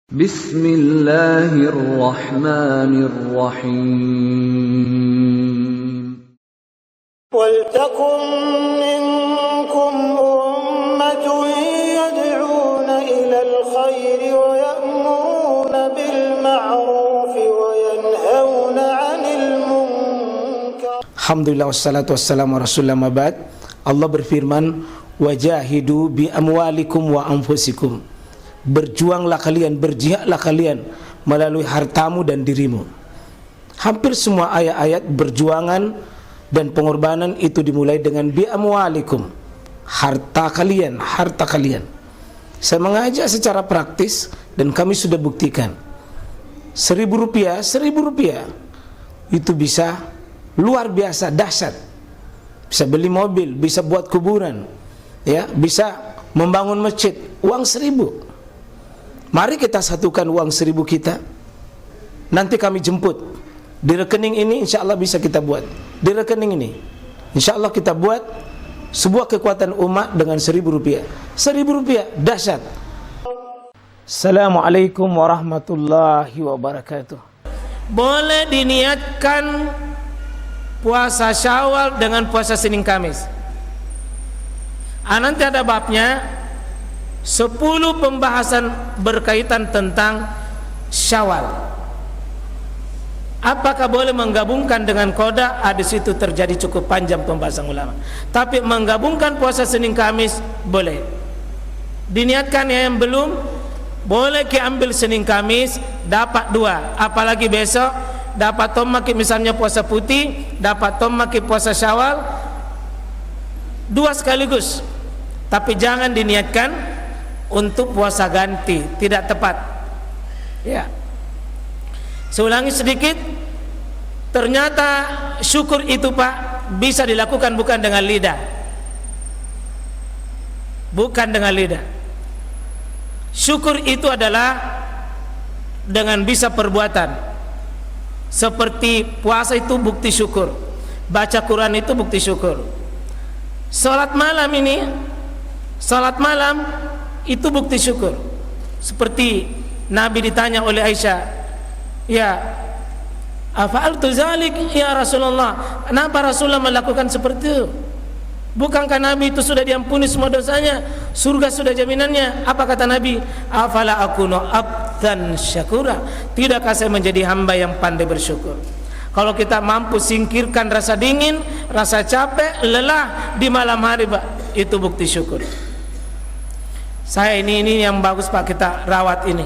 Bismillahirrahmanirrahim. وَلْتَكُنْ مِنْكُمْ أُمَّةٌ يَدْعُونَ إِلَى الْخَيْرِ وَيَأْمُرُونَ بِالْمَعْرُوفِ وَيَنْهَوْنَ عَنِ الْمُنْكَرِ. Alhamdulillah wassalatu wassalamu ala rasulillah mabad. Allah berfirman, wajahidu bi amwalikum wa anfusikum. Berjuanglah kalian, berjihadlah kalian melalui hartamu dan dirimu. Hampir semua ayat-ayat berjuangan dan pengorbanan itu dimulai dengan bi amwalikum, harta kalian, harta kalian. Saya mengajak secara praktis dan kami sudah buktikan. Rp1.000 itu bisa luar biasa dahsyat. Bisa beli mobil, bisa buat kuburan, ya, bisa membangun masjid. Uang 1.000. Mari kita satukan uang 1.000 kita. Nanti kami jemput di rekening ini, insya Allah bisa kita buat. Di rekening ini insya Allah kita buat sebuah kekuatan umat dengan Rp1.000. Rp1.000 dahsyat. Assalamualaikum warahmatullahi wabarakatuh. Boleh diniatkan puasa Syawal dengan puasa Senin Kamis. Nanti ada babnya 10 pembahasan berkaitan tentang Syawal. Apakah boleh menggabungkan dengan qada? Di situ terjadi cukup panjang pembahasan ulama. Tapi menggabungkan puasa Senin Kamis boleh. Diniatkan yang belum, boleh ambil Senin Kamis dapat 2. Apalagi besok dapat tomaki misalnya puasa putih, dapat tomaki puasa Syawal, 2 sekaligus. Tapi jangan diniatkan untuk puasa ganti, tidak tepat. Ya. Saya ulangi sedikit. Ternyata syukur itu Pak bisa dilakukan bukan dengan lidah. Bukan dengan lidah. Syukur itu adalah dengan bisa perbuatan. Seperti puasa itu bukti syukur, baca Quran itu bukti syukur. Salat malam ini, salat malam itu bukti syukur. Seperti Nabi ditanya oleh Aisyah, ya, afa'altu zalik ya Rasulullah, kenapa Rasulullah melakukan seperti itu? Bukankah Nabi itu sudah diampuni semua dosanya, surga sudah jaminannya? Apa kata Nabi? Afala akunu abdan syakura, tidakkah saya menjadi hamba yang pandai bersyukur? Kalau kita mampu singkirkan rasa dingin, rasa capek, lelah di malam hari Pak, itu bukti syukur. Saya ini yang bagus Pak, kita rawat ini.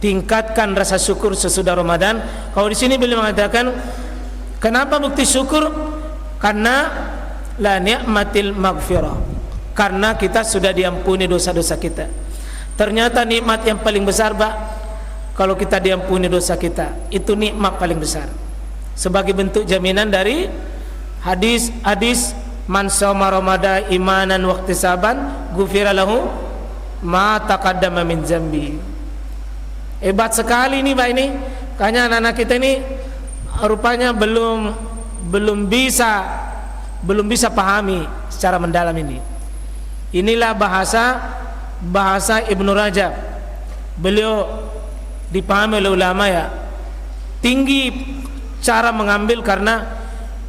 Tingkatkan rasa syukur sesudah Ramadan. Kalau di sini beliau mengatakan, kenapa bukti syukur? Karena la ni'matil maghfirah, karena kita sudah diampuni dosa-dosa kita. Ternyata nikmat yang paling besar Pak, kalau kita diampuni dosa kita, itu nikmat paling besar. Sebagai bentuk jaminan dari hadis man shoma ramadhan imanan wa ihtisaban ghufira lahu ma taqaddama min dzambi. Hebat sekali ini Pak ini. Kayaknya anak-anak kita ini rupanya belum bisa pahami secara mendalam ini. Inilah bahasa Ibnu Rajab. Beliau dipahami oleh ulama ya. Tinggi cara mengambil karena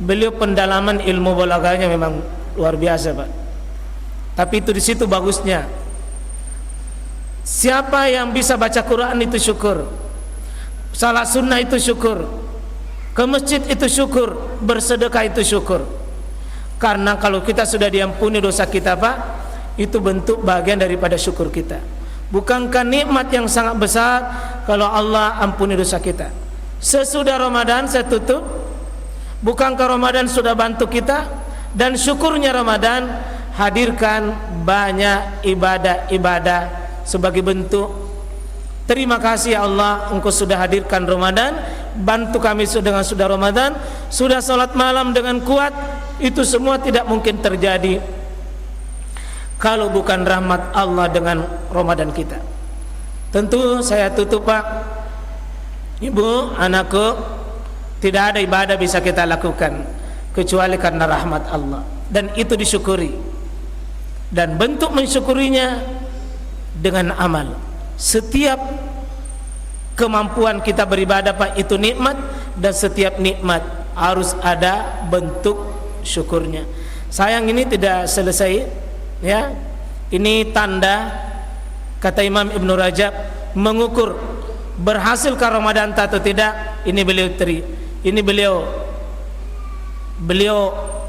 beliau pendalaman ilmu balaghahnya memang luar biasa Pak. Tapi itu di situ bagusnya. Siapa yang bisa baca Quran itu syukur, salat sunnah itu syukur, ke masjid itu syukur, bersedekah itu syukur. Karena kalau kita sudah diampuni dosa kita Pak, itu bentuk bagian daripada syukur kita. Bukankah nikmat yang sangat besar kalau Allah ampuni dosa kita? Sesudah Ramadan saya tutup, bukankah Ramadan sudah bantu kita? Dan syukurnya Ramadan, hadirkan banyak ibadah-ibadah sebagai bentuk terima kasih ya Allah, Engkau sudah hadirkan Ramadan, bantu kami dengan sudah Ramadan, sudah salat malam dengan kuat. Itu semua tidak mungkin terjadi kalau bukan rahmat Allah dengan Ramadan kita. Tentu saya tutup Pak, Ibu, anakku, tidak ada ibadah bisa kita lakukan kecuali karena rahmat Allah, dan itu disyukuri. Dan bentuk mensyukurinya dengan amal. Setiap kemampuan kita beribadah Pak itu nikmat, dan setiap nikmat harus ada bentuk syukurnya. Sayang ini tidak selesai ya. Ini tanda, kata Imam Ibn Rajab, mengukur berhasilkah Ramadan atau tidak. Ini beliau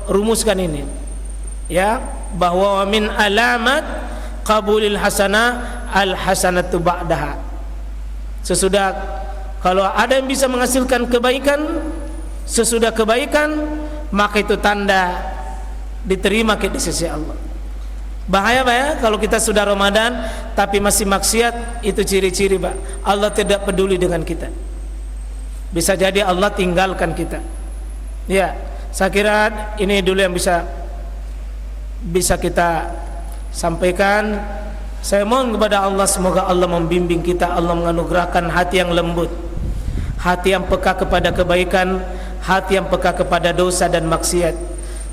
rumuskan ini ya, bahwa min alamat qabulil hasanah al hasanatu ba'daha. Sesudah, kalau ada yang bisa menghasilkan kebaikan sesudah kebaikan, maka itu tanda diterima di sisi Allah. Bahaya Pak ya, kalau kita sudah Ramadan tapi masih maksiat, itu ciri-ciri Pak, Allah tidak peduli dengan kita. Bisa jadi Allah tinggalkan kita. Ya, saya kira ini dulu yang bisa kita sampaikan. Saya mohon kepada Allah, semoga Allah membimbing kita, Allah menganugerahkan hati yang lembut, hati yang peka kepada kebaikan, hati yang peka kepada dosa dan maksiat,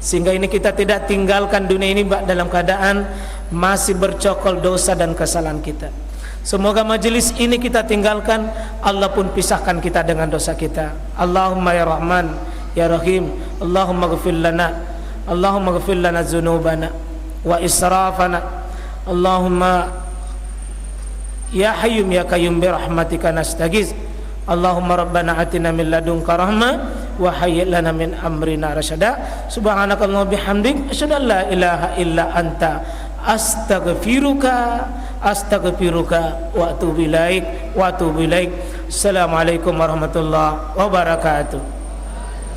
sehingga ini kita tidak tinggalkan dunia ini dalam keadaan masih bercokol dosa dan kesalahan kita. Semoga majelis ini kita tinggalkan, Allah pun pisahkan kita dengan dosa kita. Allahumma ya Rahman ya Rahim, Allahumma ghfir lana dzunubana wa israfana, Allahumma ya Hayyum ya Qayyum bi rahmatika nastaghiits, Allahumma rabbana atina min ladunka rahmah wa hayyi' lana min amrina rasyada. Subhanakallahumma bihamdik asyhadu an la ilaha illa anta astaghfiruka wa atubu ilaik. Assalamualaikum warahmatullahi wabarakatuh.